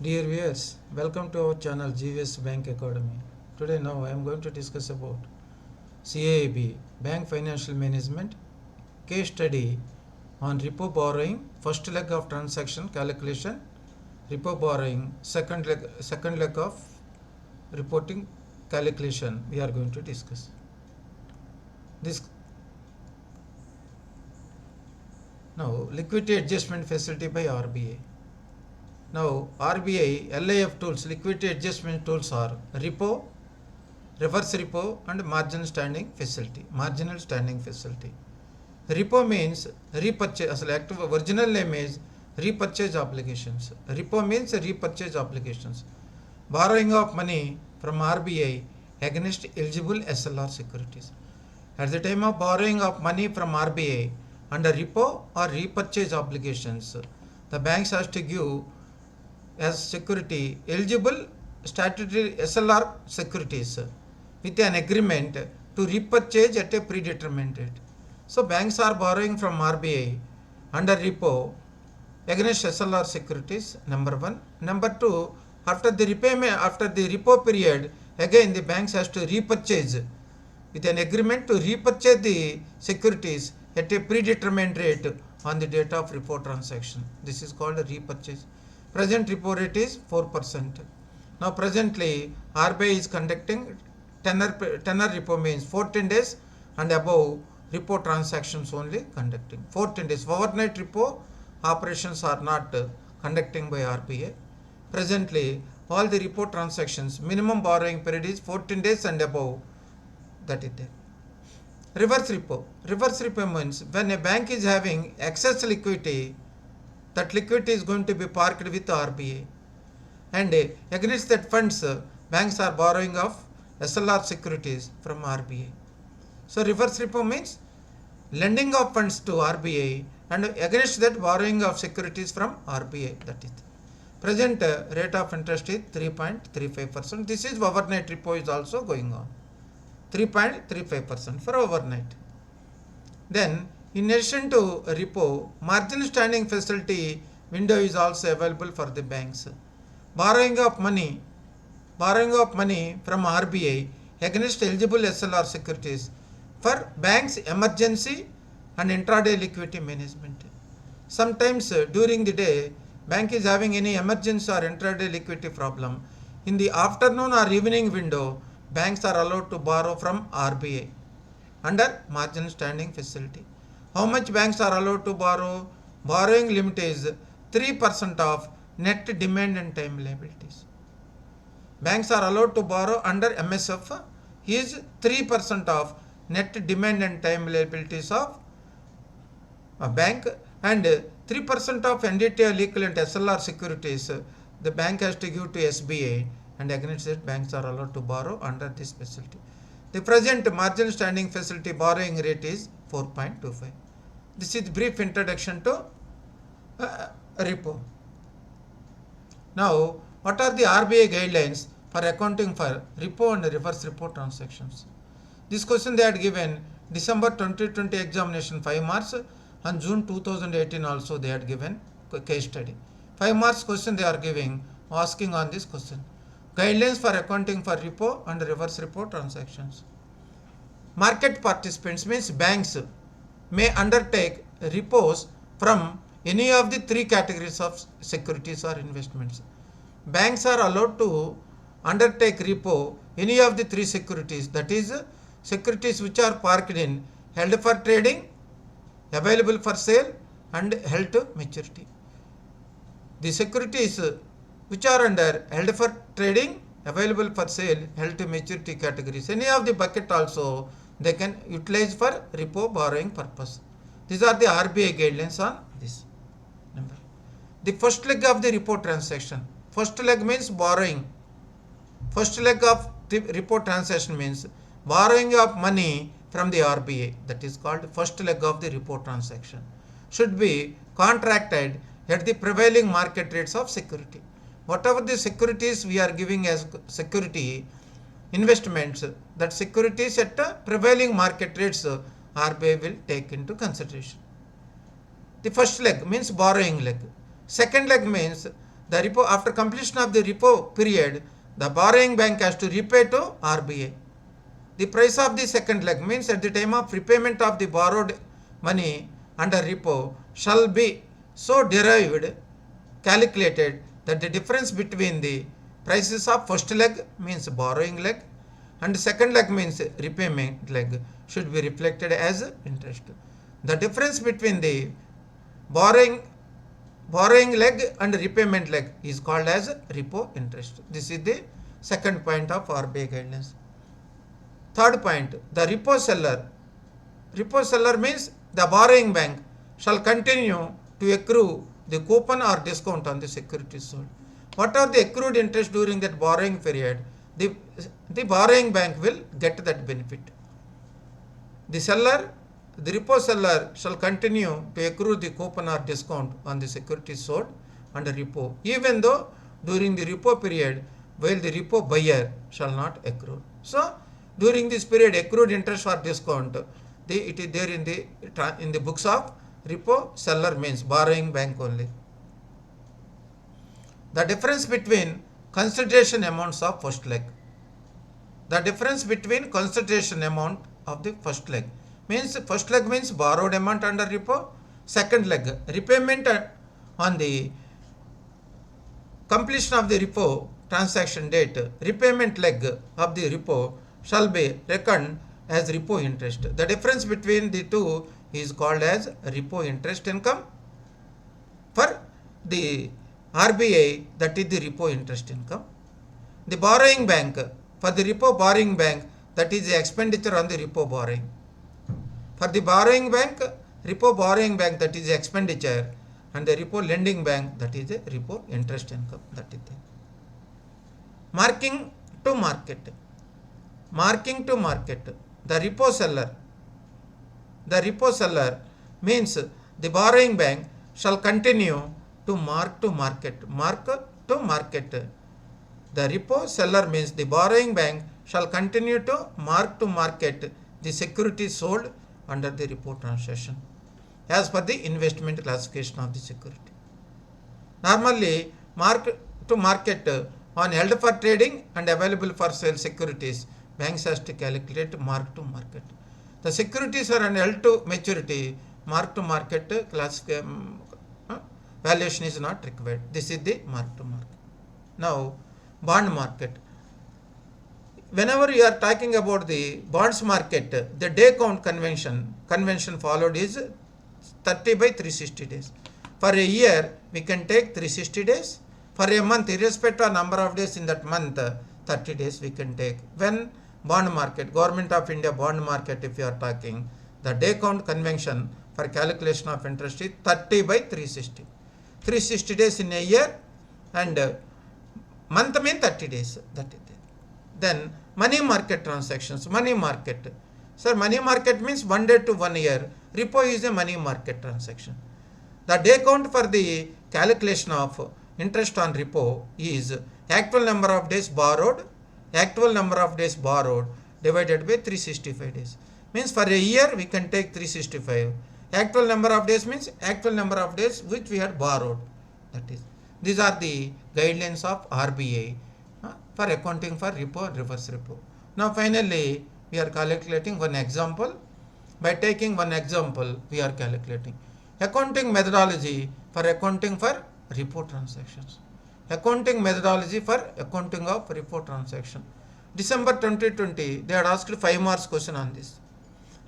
Dear viewers, welcome to our channel GVS Bank Academy. Today I am going to discuss about CAB Bank Financial Management case study on repo borrowing, first leg of transaction calculation, repo borrowing, second leg of reporting calculation we are going to discuss. This now liquidity adjustment facility by RBI. Now RBI LIF tools, liquidity adjustment tools are repo, reverse repo and marginal standing facility. Marginal standing facility. Repo means repurchase. Asal active original name is repurchase obligations. Repo means repurchase obligations. Borrowing of money from RBI against eligible SLR securities. At the time of borrowing of money from RBI under repo or repurchase obligations, the banks has to give as security eligible statutory SLR securities with an agreement to repurchase at a predetermined rate. So banks are borrowing from RBI under repo against SLR securities, number one. Number two, after the repo period, again the banks has to repurchase with an agreement to repurchase the securities at a predetermined rate on the date of repo transaction. This is called a repurchase. Present repo rate is 4%. Now presently RBI is conducting tenor repo means 14 days and above repo transactions only conducting. 14 days. Overnight repo operations are not conducting by RBI. Presently all the repo transactions minimum borrowing period is 14 days and above, that is there. Reverse repo. Reverse repo means when a bank is having excess liquidity, that liquidity is going to be parked with RBI, and against that funds banks are borrowing of SLR securities from RBI. So reverse repo means lending of funds to RBI and against that borrowing of securities from RBI. That is present rate of interest is 3.35%. This is overnight repo is also going on. 3.35% for overnight. Then in addition to repo, marginal standing facility window is also available for the banks. Borrowing of money from RBI against eligible SLR securities for banks emergency and intraday liquidity management. Sometimes during the day bank is having any emergency or intraday liquidity problem. In the afternoon or evening window, banks are allowed to borrow from RBI under marginal standing facility. How much banks are allowed to borrow? Borrowing limit is 3% of net demand and time liabilities. Banks are allowed to borrow under MSF is 3% of net demand and time liabilities of a bank, and 3% of NDTL equivalent SLR securities the bank has to give to SBI, and against it banks are allowed to borrow under this facility. The present marginal standing facility borrowing rate is 4.25. This is brief introduction to repo. Now, what are the RBI guidelines for accounting for repo and reverse repo transactions? This question they had given December 2020 examination 5 marks and June 2018 also they had given case study. 5 marks question they are giving, asking on this question. Guidelines for accounting for repo and reverse repo transactions. Market participants means banks may undertake repos from any of the three categories of securities or investments. Banks are allowed to undertake repo any of the three securities, that is securities which are parked in held for trading, available for sale and held to maturity. The securities which are under held for trading, available for sale, held to maturity categories, any of the bucket also they can utilize for repo borrowing purpose. These are the RBI guidelines on this. Number. The first leg of the repo transaction. First leg means borrowing. First leg of the repo transaction means borrowing of money from the RBI. That is called first leg of the repo transaction. Should be contracted at the prevailing market rates of security. Whatever the securities we are giving as security investments, that securities at prevailing market rates RBI will take into consideration. The first leg means borrowing leg. Second leg means The repo, after completion of the repo period, the borrowing bank has to repay to RBI. The price of the second leg means at the time of repayment of the borrowed money under repo shall be so derived, calculated, that the difference between the prices of first leg means borrowing leg and second leg means repayment leg should be reflected as interest. The difference between the borrowing leg and repayment leg is called as repo interest. This is the second point of RBI guidelines. Third point, the repo seller. Repo seller means the borrowing bank shall continue to accrue the coupon or discount on the securities sold. What are the accrued interest during that borrowing period? The borrowing bank will get that benefit. The repo seller shall continue to accrue the coupon or discount on the securities sold under repo, even though during the repo period, while the repo buyer shall not accrue. So, during this period, accrued interest or discount, it is there in the books of repo seller means borrowing bank only. The difference between consideration amounts of first leg. The difference between consideration amount of the first leg means first leg means borrowed amount under repo, second leg repayment on the completion of the repo transaction date, repayment leg of the repo shall be reckoned as repo interest. The difference between the two is called as repo interest income. For the RBI, that is the repo interest income. The borrowing bank, for the repo borrowing bank, that is the expenditure on the repo borrowing. For the borrowing bank, repo borrowing bank, that is the expenditure, and the repo lending bank, that is the repo interest income. That is the marking to market. Marking to market. The repo seller means the borrowing bank shall continue to mark to market. Mark to market. The repo seller means the borrowing bank shall continue to market the security sold under the repo transaction as per the investment classification of the security. Normally, mark to market on held for trading and available for sale securities, banks has to calculate mark to market. The securities are held to maturity, mark to market valuation is not required. This is the mark to market. Now, bond market. Whenever you are talking about the bonds market, the day count convention followed is 30/360 days. For a year, we can take 360 days. For a month, irrespective of number of days in that month, 30 days we can take. When bond market, Government of India bond market, if you are talking, the day count convention for calculation of interest is 30/360. 360 days in a year and month means 30 days. That is it. Then money market transactions. Money market. Sir, money market means 1 day to 1 year. Repo is a money market transaction. The day count for the calculation of interest on repo is actual number of days borrowed divided by 365 days. Means for a year we can take 365. Actual number of days means actual number of days which we had borrowed. That is, these are the guidelines of RBI for accounting for repo and reverse repo. Now finally, we are calculating one example. By taking one example, we are calculating accounting methodology for accounting for repo transactions. Accounting methodology for accounting of repo transaction. December 2020, they had asked 5 marks question on this.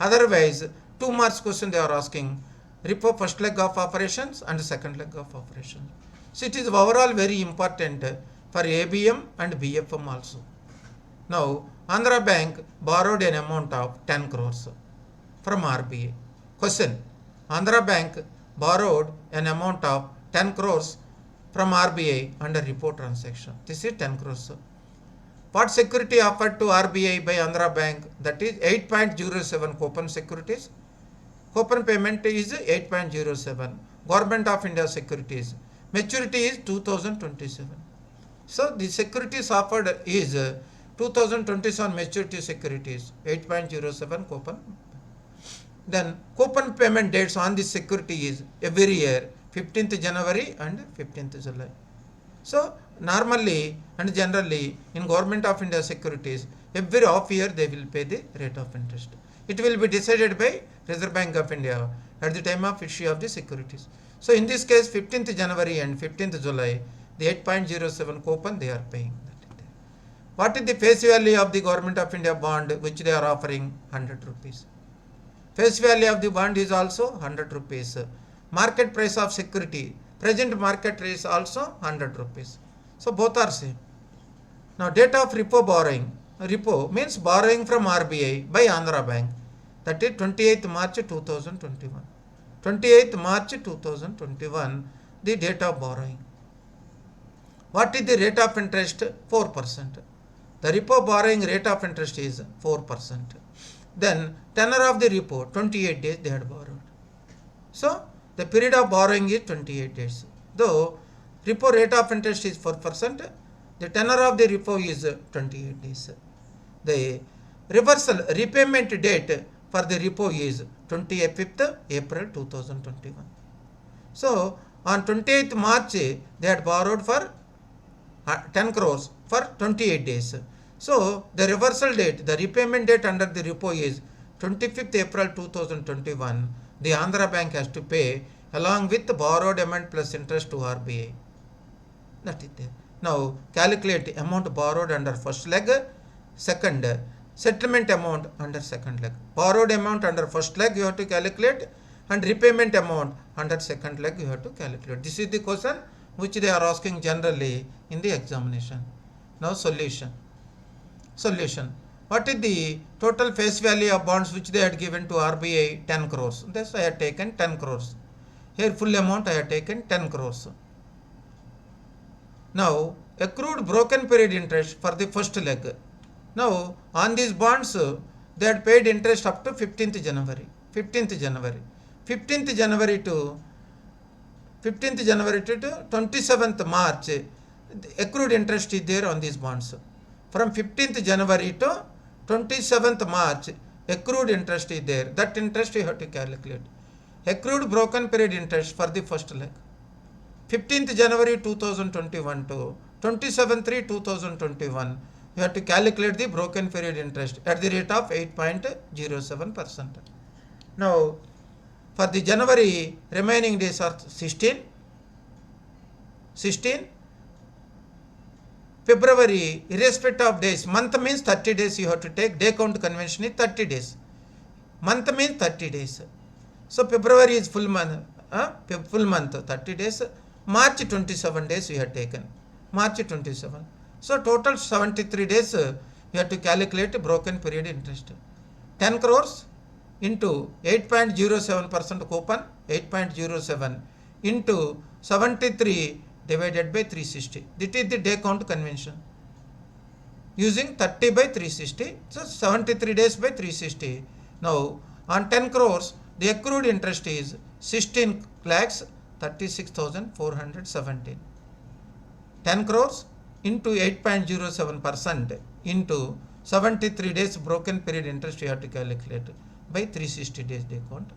Otherwise, 2 marks question they are asking repo first leg of operations and second leg of operations. So it is overall very important for ABM and BFM also. Now, Andhra Bank borrowed an amount of 10 crores from RBI. Question: Andhra Bank borrowed an amount of 10 crores from RBI under repo transaction. This is 10 crores. What security offered to RBI by Andhra Bank? That is 8.07 coupon securities. Coupon payment is 8.07. Government of India securities. Maturity is 2027. So the securities offered is 2027 maturity securities, 8.07 coupon. Then coupon payment dates on this security is every year 15th January and 15th July. So normally and generally in Government of India securities, every half year they will pay the rate of interest. It will be decided by Reserve Bank of India at the time of issue of the securities. So in this case, 15th January and 15th July, the 8.07 coupon they are paying. What is the face value of the Government of India bond which they are offering? 100 rupees. Face value of the bond is also 100 rupees. Market price of security, present market rate is also 100 rupees. So both are same. Now date of repo borrowing. Repo means borrowing from RBI by Andhra Bank. That is 28th March 2021. 28th March 2021, the date of borrowing. What is the rate of interest? 4%. The repo borrowing rate of interest is 4%. Then tenor of the repo, 28 days they had borrowed. So the period of borrowing is 28 days. Though repo rate of interest is 4%, the tenor of the repo is 28 days. The reversal repayment date for the repo is 25th April 2021. So on 28th March they had borrowed for 10 crores for 28 days. So the reversal date, the repayment date under the repo is 25th April 2021. The Andhra Bank has to pay along with the borrowed amount plus interest to RBI. That is there. Now calculate amount borrowed under first leg, second settlement amount under second leg. Borrowed amount under first leg you have to calculate, and repayment amount under second leg you have to calculate. This is the question which they are asking generally in the examination. Now solution. Solution. What is the total face value of bonds which they had given to RBI? 10 crores. Thus I have taken 10 crores. Here full amount I have taken 10 crores. Now accrued broken period interest for the first leg. Now on these bonds they had paid interest up to 15th January. 15th January. 15th January to 27th March, accrued interest is there on these bonds. From 15th January to 27th March, accrued interest is there. That interest you have to calculate. Accrued broken period interest for the first leg. 15th January 2021 to 27/3/2021, you have to calculate the broken period interest at the rate of 8.07%. Now, for the January, remaining days are 16. February, irrespective of days, month means 30 days you have to take. Day count convention is 30 days. Month means 30 days. So February is full month, 30 days. March 27 days you have taken. March 27. So total 73 days you have to calculate broken period interest. 10 crores into 8.07% coupon, 8.07 into 73 divided by 360. This is the day count convention. Using 30 by 360, so 73 days by 360. Now on 10 crores, the accrued interest is 16 lakhs 36,417. 10 crores into 8.07% into 73 days broken period interest you have to calculate by 360 days day count.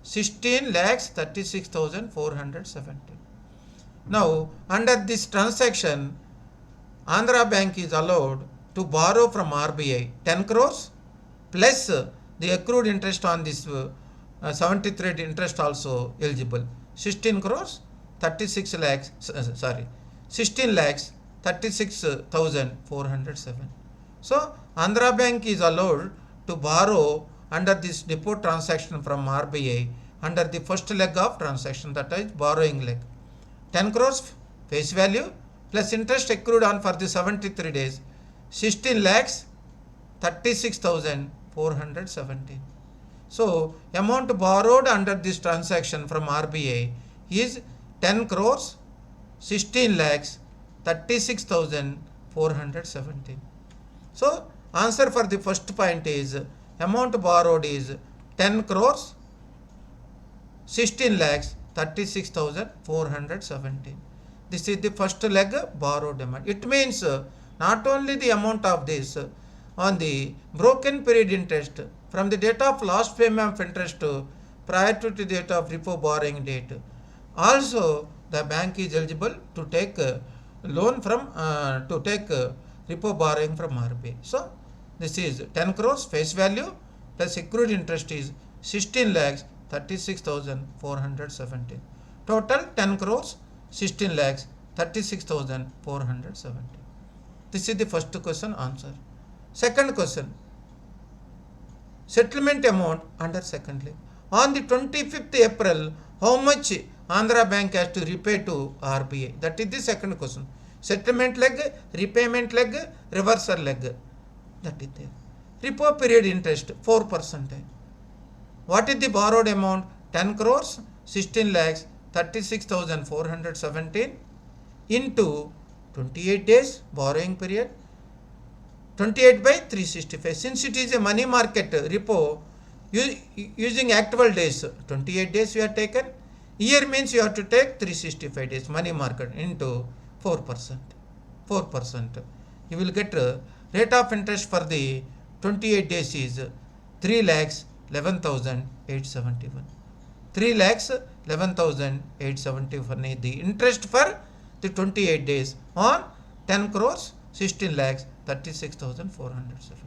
16 lakhs 36,417. Now under this transaction, Andhra Bank is allowed to borrow from RBI 10 crores plus the accrued interest on this 73 interest also eligible. 16 crores 36 lakhs 16 lakhs 36,407. So Andhra Bank is allowed to borrow under this depot transaction from RBI under the first leg of transaction, that is borrowing leg. 10 crores face value plus interest accrued on for the 73 days, 16 lakhs 36,417. So amount borrowed under this transaction from RBI is 10 crores 16 lakhs 36,417. So answer for the first point is amount borrowed is 10 crores 16 lakhs 36,417. This is the first leg borrowed amount. It means not only the amount of this on the broken period interest from the date of last payment of interest prior to the date of repo borrowing date. Also the bank is eligible to take loan from to take repo borrowing from RBI. So this is 10 crores face value plus accrued interest is 16 lakhs 36,417. Total 10 crores 16 lakhs 36,417. This is the first question answer. Second question, settlement amount under second leg. On the 25th April, how much Andhra Bank has to repay to RBI? That is the second question. Settlement leg, repayment leg, reversal leg. That is there. Repo period interest 4%. What is the borrowed amount? 10 crores, 16 lakhs, 36,417 into 28 days borrowing period. 28 by 365. Since it is a money market repo, using actual days, 28 days we have taken. Year means you have to take 365 days money market into 4%. 4%. You will get rate of interest for the 28 days is 3 lakhs 11,871. 3 lakhs 11,871 is the interest for the 28 days on 10 crores 16 lakhs 36,470.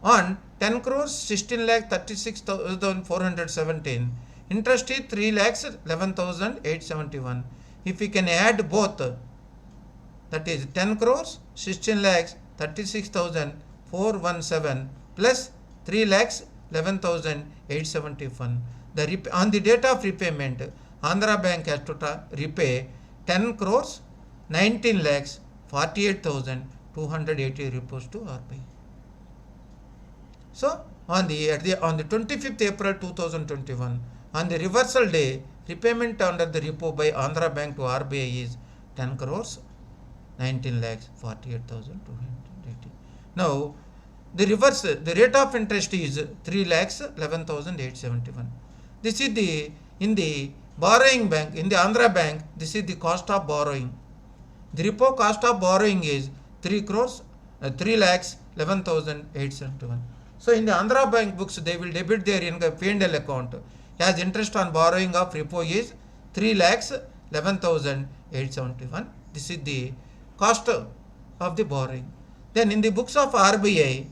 On 10 crores 16 lakh 36,417, interest is 3 lakhs 11,871. If we can add both, that is 10 crores 16 lakhs 36,417 plus 3 lakhs 11,871. On the date of repayment, Andhra Bank has to repay 10 crores 19 lakhs 48,280 repos to RBI. So on the 25th April 2021, on the reversal day, repayment under the repo by Andhra Bank to RBI is 10 crores 19 lakhs 48,280. Now the rate of interest is 3 lakhs 11,871. This is in the borrowing bank, in the Andhra Bank, this is the cost of borrowing. The repo cost of borrowing is 3 lakhs 11,871. So in the Andhra Bank books, they will debit their income P&L account as interest on borrowing of repo is 3 lakhs 11,871. This is the cost of the borrowing. Then in the books of RBI,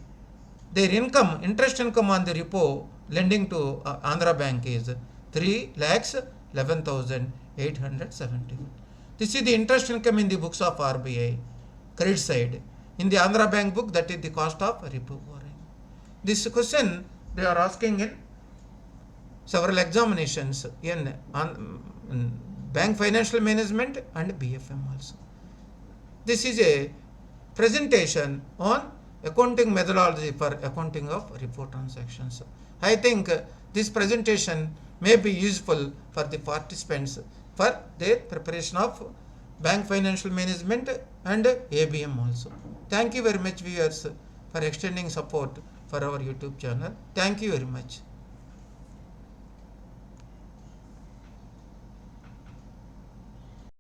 their income, interest income on the repo lending to Andhra Bank is 3 lakhs 11,871. This is the interest income in the books of RBI, credit side. In the Andhra Bank book, that is the cost of repo borrowing. This question they are asking in several examinations in bank financial management and BFM also. This is a presentation on accounting methodology for accounting of repo transactions. I think this presentation may be useful for the participants for their preparation of bank financial management and ABM also. Thank you very much, viewers, for extending support for our YouTube channel. Thank you very much.